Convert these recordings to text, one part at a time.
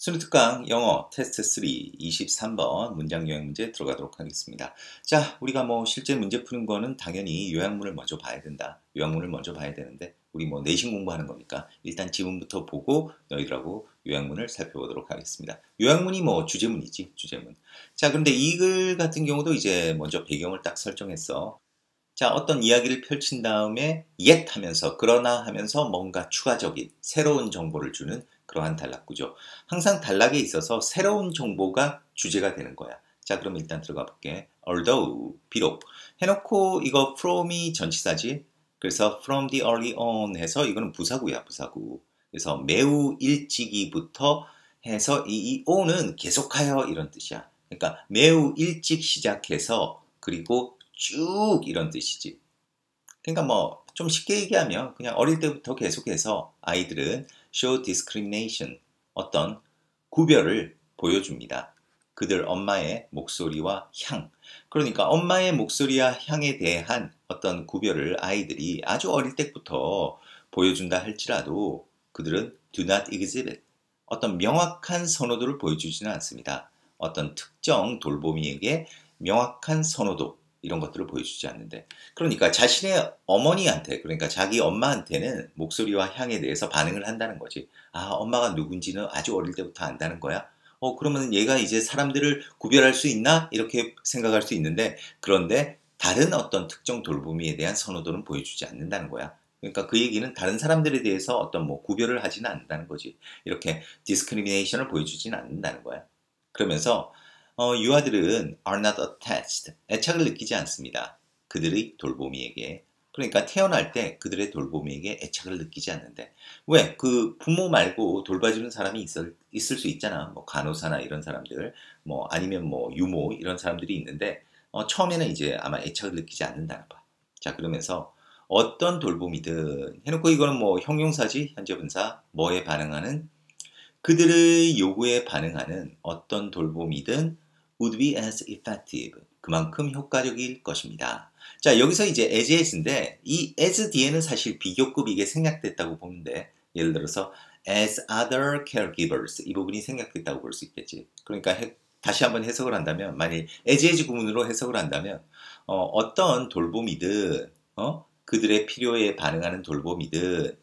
순위특강 영어 테스트 3 23번 문장 요약 문제 들어가도록 하겠습니다. 자, 우리가 실제 문제 푸는 거는 당연히 요약문을 먼저 봐야 된다. 요약문을 먼저 봐야 되는데 우리 내신 공부하는 거니까 일단 지문부터 보고 너희들하고 요약문을 살펴보도록 하겠습니다. 요약문이 주제문이지, 주제문. 자, 그런데 이 글 같은 경우도 이제 먼저 배경을 딱 설정했어. 자, 어떤 이야기를 펼친 다음에 yet 하면서 그러나 하면서 뭔가 추가적인 새로운 정보를 주는 그러한 단락구조. 항상 단락에 있어서 새로운 정보가 주제가 되는 거야. 자, 그럼 일단 들어가 볼게. although, 비록 해놓고 이거 from이 전치사지. 그래서 from the early on 해서 이거는 부사구야, 부사구. 그래서 매우 일찍이부터 해서 이 on은 계속하여 이런 뜻이야. 그러니까 매우 일찍 시작해서 그리고 쭉 이런 뜻이지. 그러니까 좀 쉽게 얘기하면 그냥 어릴 때부터 계속해서 아이들은 show discrimination, 어떤 구별을 보여줍니다. 그들 엄마의 목소리와 향. 그러니까 엄마의 목소리와 향에 대한 어떤 구별을 아이들이 아주 어릴 때부터 보여준다 할지라도 그들은 do not exhibit, 어떤 명확한 선호도를 보여주지는 않습니다. 어떤 특정 돌보미에게 명확한 선호도, 이런 것들을 보여주지 않는데, 그러니까 자신의 어머니한테, 그러니까 자기 엄마한테는 목소리와 향에 대해서 반응을 한다는 거지. 아, 엄마가 누군지는 아주 어릴 때부터 안다는 거야? 그러면 얘가 이제 사람들을 구별할 수 있나? 이렇게 생각할 수 있는데, 그런데 다른 어떤 특정 돌보미에 대한 선호도는 보여주지 않는다는 거야. 그러니까 그 얘기는 다른 사람들에 대해서 어떤 구별을 하지는 않는다는 거지. 이렇게 디스크리미네이션을 보여주지는 않는다는 거야. 그러면서 유아들은 are not attached, 애착을 느끼지 않습니다. 그들의 돌보미에게. 그러니까 태어날 때 그들의 돌보미에게 애착을 느끼지 않는데, 왜? 그 부모 말고 돌봐주는 사람이 있을 수 있잖아. 간호사나 이런 사람들, 아니면 유모 이런 사람들이 있는데, 처음에는 이제 아마 애착을 느끼지 않는다나 봐. 자, 그러면서 어떤 돌보미든 해놓고 이거는 형용사지, 현재 분사, 뭐에 반응하는? 그들의 요구에 반응하는 어떤 돌보미든 would be as effective, 그만큼 효과적일 것입니다. 자, 여기서 이제 as인데 이 as 뒤에는 사실 비교급 이게 생략됐다고 보면 돼. 예를 들어서 as other caregivers, 이 부분이 생략됐다고 볼 수 있겠지. 그러니까 다시 한번 해석을 한다면, 만일 as 구문으로 해석을 한다면 어떤 돌보미든 그들의 필요에 반응하는 돌보미든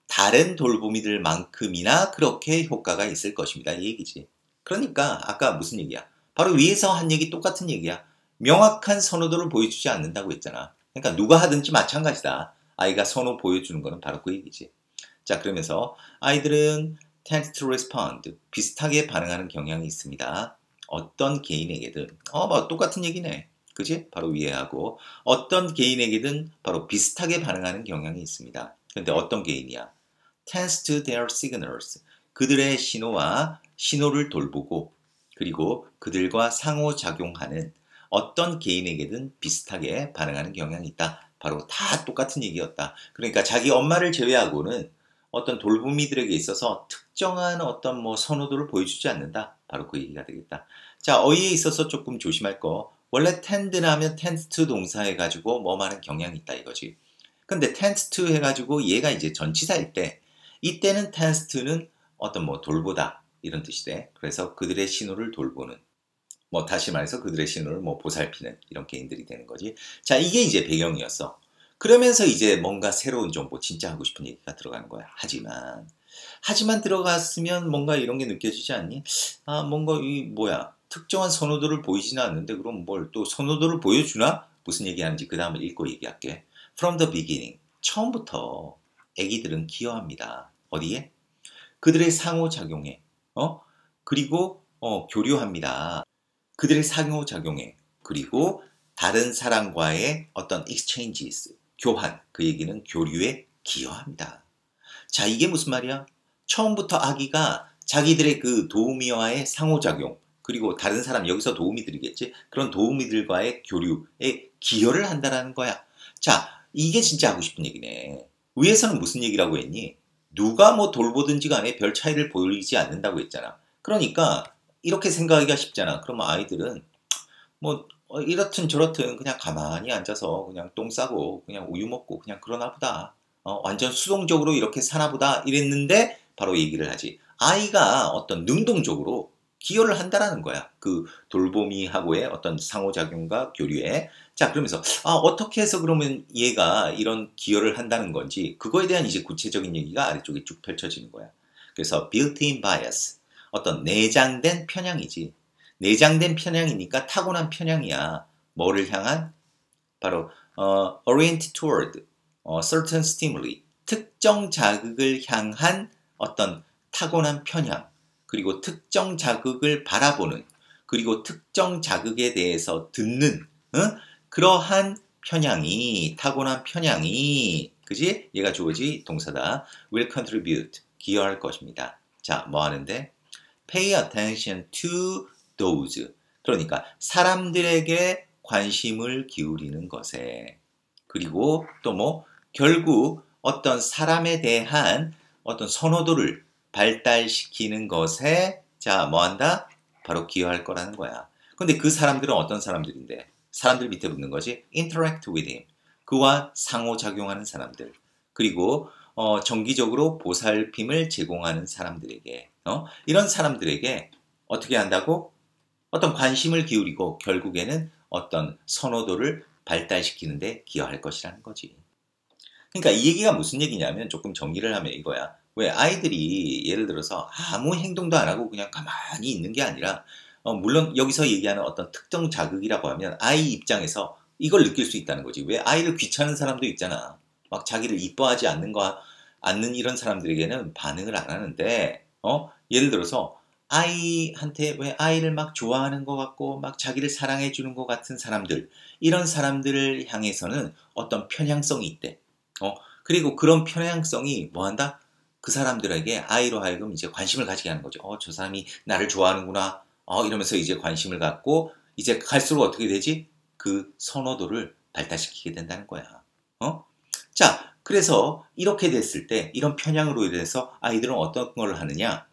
다른 돌보미들만큼이나 그렇게 효과가 있을 것입니다. 이 얘기지. 그러니까 아까 무슨 얘기야? 바로 위에서 한 얘기 똑같은 얘기야. 명확한 선호도를 보여주지 않는다고 했잖아. 그러니까 누가 하든지 마찬가지다. 아이가 선호 보여주는 거는 바로 그 얘기지. 자, 그러면서 아이들은 tend to respond, 비슷하게 반응하는 경향이 있습니다. 어떤 개인에게든 똑같은 얘기네. 그지? 바로 위에 하고 어떤 개인에게든 바로 비슷하게 반응하는 경향이 있습니다. 근데 어떤 개인이야? tends to their signals, 그들의 신호와 신호를 돌보고 그리고 그들과 상호작용하는 어떤 개인에게든 비슷하게 반응하는 경향이 있다. 바로 다 똑같은 얘기였다. 그러니까 자기 엄마를 제외하고는 어떤 돌보미들에게 있어서 특정한 어떤 선호도를 보여주지 않는다. 바로 그 얘기가 되겠다. 자, 어휘에 있어서 조금 조심할 거. 원래 tend나 하면 tends to 동사 해가지고 뭐하는 경향이 있다 이거지. 근데 tends to 해가지고 얘가 이제 전치사일 때, 이때는 tends to는 어떤 돌보다 이런 뜻이 돼. 그래서 그들의 신호를 돌보는, 다시 말해서 그들의 신호를 보살피는 이런 개인들이 되는 거지. 자, 이게 이제 배경이었어. 그러면서 이제 뭔가 새로운 정보, 진짜 하고 싶은 얘기가 들어가는 거야. 하지만 들어갔으면 뭔가 이런 게 느껴지지 않니? 아, 뭔가 특정한 선호도를 보이지는 않는데 그럼 뭘 또 선호도를 보여주나? 무슨 얘기하는지 그 다음에 읽고 얘기할게. From the beginning, 처음부터 애기들은 기여합니다. 어디에? 그들의 상호작용에, 그리고 교류합니다. 그들의 상호작용에, 그리고 다른 사람과의 어떤 exchanges, 교환, 그 얘기는 교류에 기여합니다. 자, 이게 무슨 말이야? 처음부터 아기가 자기들의 그 도우미와의 상호작용, 그리고 다른 사람, 여기서 도우미들이겠지? 그런 도우미들과의 교류에 기여를 한다는 거야. 자, 이게 진짜 하고 싶은 얘기네. 위에서는 무슨 얘기라고 했니? 누가 돌보든지 간에 별 차이를 보이지 않는다고 했잖아. 그러니까 이렇게 생각하기가 쉽잖아. 그러면 아이들은 이렇든 저렇든 그냥 가만히 앉아서 그냥 똥 싸고 그냥 우유 먹고 그냥 그러나 보다. 완전 수동적으로 이렇게 사나 보다 이랬는데 바로 얘기를 하지. 아이가 어떤 능동적으로 기여를 한다라는 거야. 그 돌보미하고의 어떤 상호작용과 교류에. 자, 그러면서 어떻게 해서 그러면 얘가 이런 기여를 한다는 건지 그거에 대한 이제 구체적인 얘기가 아래쪽에 쭉 펼쳐지는 거야. 그래서 built-in bias, 어떤 내장된 편향이지. 내장된 편향이니까 타고난 편향이야. 뭐를 향한? 바로 oriented toward certain stimuli, 특정 자극을 향한 어떤 타고난 편향, 그리고 특정 자극을 바라보는, 그리고 특정 자극에 대해서 듣는, 그러한 편향이, 타고난 편향이, 그지? 얘가 주어지 동사다. will contribute, 기여할 것입니다. 자, 뭐 하는데? pay attention to those. 그러니까 사람들에게 관심을 기울이는 것에, 그리고 또 뭐 결국 어떤 사람에 대한 어떤 선호도를 발달시키는 것에 자, 뭐 한다? 바로 기여할 거라는 거야. 근데 그 사람들은 어떤 사람들인데? 사람들 밑에 붙는 거지. interact with him. 그와 상호작용하는 사람들. 그리고 정기적으로 보살핌을 제공하는 사람들에게 이런 사람들에게 어떻게 한다고? 어떤 관심을 기울이고 결국에는 어떤 선호도를 발달시키는데 기여할 것이라는 거지. 그러니까 이 얘기가 무슨 얘기냐면 조금 정리를 하면 이거야. 왜 아이들이 예를 들어서 아무 행동도 안 하고 그냥 가만히 있는 게 아니라 물론 여기서 얘기하는 어떤 특정 자극이라고 하면 아이 입장에서 이걸 느낄 수 있다는 거지. 왜 아이를 귀찮은 사람도 있잖아. 막 자기를 이뻐하지 않는 이런 사람들에게는 반응을 안 하는데 예를 들어서 아이한테 왜 아이를 막 좋아하는 것 같고 막 자기를 사랑해 주는 것 같은 사람들 이런 사람들을 향해서는 어떤 편향성이 있대. 그리고 그런 편향성이 뭐 한다? 그 사람들에게 아이로 하여금 이제 관심을 가지게 하는 거죠. 저 사람이 나를 좋아하는구나. 이러면서 이제 관심을 갖고 이제 갈수록 어떻게 되지? 그 선호도를 발달시키게 된다는 거야. 자, 그래서 이렇게 됐을 때 이런 편향으로 인해서 아이들은 어떤 걸 하느냐?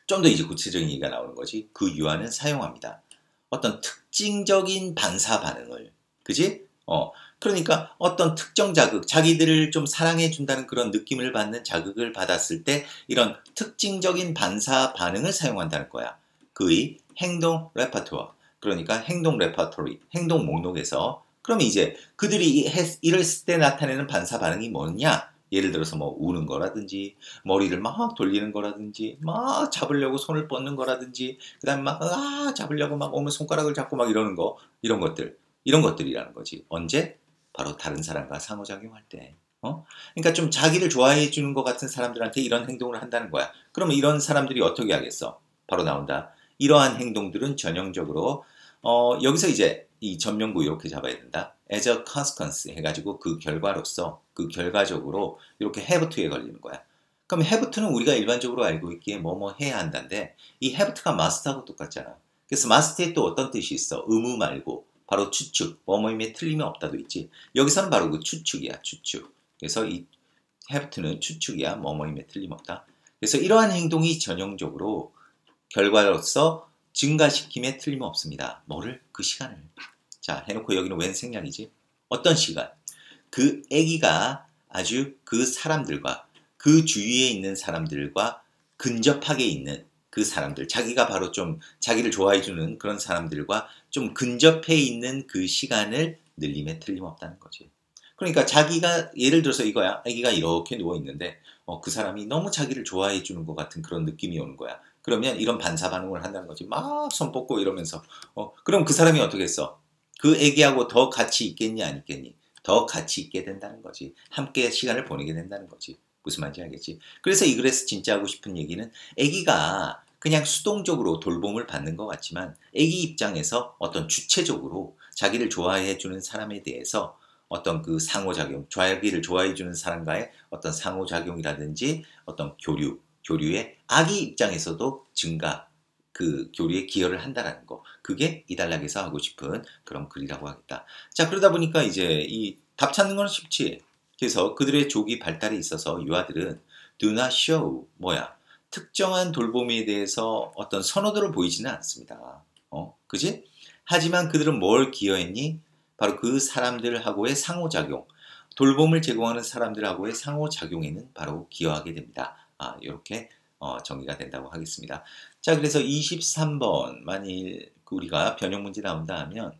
좀 더 이제 구체적인 얘기가 나오는 거지. 그 유아는 사용합니다. 어떤 특징적인 반사 반응을. 그지? 그러니까 어떤 특정 자극, 자기들을 좀 사랑해 준다는 그런 느낌을 받는 자극을 받았을 때 이런 특징적인 반사 반응을 사용한다는 거야. 그의 행동 레퍼토어. 그러니까 행동 레퍼토리, 행동 목록에서 그러면 이제 그들이 이랬을 때 나타내는 반사 반응이 뭐냐? 예를 들어서 뭐 우는 거라든지 머리를 막 돌리는 거라든지 막 잡으려고 손을 뻗는 거라든지 그다음에 막 잡으려고 막 오면 손가락을 잡고 막 이러는 거 이런 것들이라는 거지. 언제? 바로 다른 사람과 상호작용할 때. 그러니까 좀 자기를 좋아해 주는 것 같은 사람들한테 이런 행동을 한다는 거야. 그러면 이런 사람들이 어떻게 하겠어? 바로 나온다. 이러한 행동들은 전형적으로 여기서 이제 이 전명구 이렇게 잡아야 된다. as a consequence 해가지고 그 결과로서 그 결과적으로 이렇게 have to에 걸리는 거야. 그럼 have to는 우리가 일반적으로 알고 있기에 뭐뭐 해야 한다는데 이 have to가 must하고 똑같잖아. 그래서 must에 또 어떤 뜻이 있어? 의무 말고 바로 추측, 뭐뭐임에 틀림이 없다도 있지. 여기서는 바로 그 추측이야, 추측. 그래서 이 have to는 추측이야, 뭐뭐임에 틀림없다. 그래서 이러한 행동이 전형적으로 결과로서 증가시킴에 틀림없습니다. 뭐를? 그 시간을. 자, 해놓고 여기는 웬 생략이지? 어떤 시간? 그 아기가 아주 그 사람들과 그 주위에 있는 사람들과 근접하게 있는 그 사람들, 자기가 바로 좀 자기를 좋아해주는 그런 사람들과 좀 근접해 있는 그 시간을 늘림에 틀림없다는 거지. 그러니까 자기가 예를 들어서 이거야. 아기가 이렇게 누워 있는데 그 사람이 너무 자기를 좋아해 주는 것 같은 그런 느낌이 오는 거야. 그러면 이런 반사 반응을 한다는 거지. 막 손 뻗고 이러면서 그럼 그 사람이 어떻게 했어? 그 애기하고 더 같이 있겠니 안 있겠니? 더 같이 있게 된다는 거지. 함께 시간을 보내게 된다는 거지. 무슨 말인지 알겠지? 그래서 이 글에서 진짜 하고 싶은 얘기는 애기가 그냥 수동적으로 돌봄을 받는 것 같지만 애기 입장에서 어떤 주체적으로 자기를 좋아해 주는 사람에 대해서 어떤 그 상호작용, 자기를 좋아해 주는 사람과의 어떤 상호작용이라든지 어떤 교류의 아기 입장에서도 증가, 그 교류에 기여를 한다라는 거. 그게 이 단락에서 하고 싶은 그런 글이라고 하겠다. 자, 그러다 보니까 이제 이 답 찾는 건 쉽지. 그래서 그들의 조기 발달에 있어서 유아들은 do not show, 뭐야? 특정한 돌봄에 대해서 어떤 선호도를 보이지는 않습니다. 그지? 하지만 그들은 뭘 기여했니? 바로 그 사람들하고의 상호작용, 돌봄을 제공하는 사람들하고의 상호작용에는 바로 기여하게 됩니다. 이렇게 정리가 된다고 하겠습니다. 자, 그래서 23번 만일 우리가 변형 문제 나온다 하면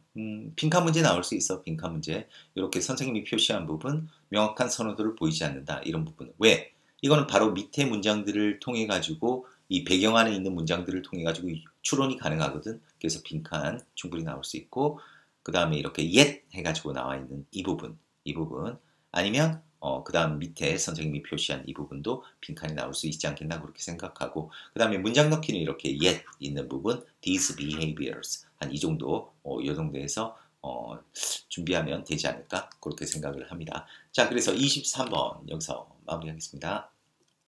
빈칸 문제 나올 수 있어. 빈칸 문제. 이렇게 선생님이 표시한 부분 명확한 선호도를 보이지 않는다. 이런 부분. 왜? 이거는 바로 밑에 문장들을 통해 가지고 이 배경 안에 있는 문장들을 통해 가지고 추론이 가능하거든. 그래서 빈칸 충분히 나올 수 있고 그 다음에 이렇게 yet 해가지고 나와 있는 이 부분 아니면 그 다음 밑에 선생님이 표시한 이 부분도 빈칸이 나올 수 있지 않겠나 그렇게 생각하고 그 다음에 문장 넣기는 이렇게 yet 있는 부분 these behaviors 한 이 정도 이 정도에서 준비하면 되지 않을까 그렇게 생각을 합니다. 자, 그래서 23번 여기서 마무리하겠습니다.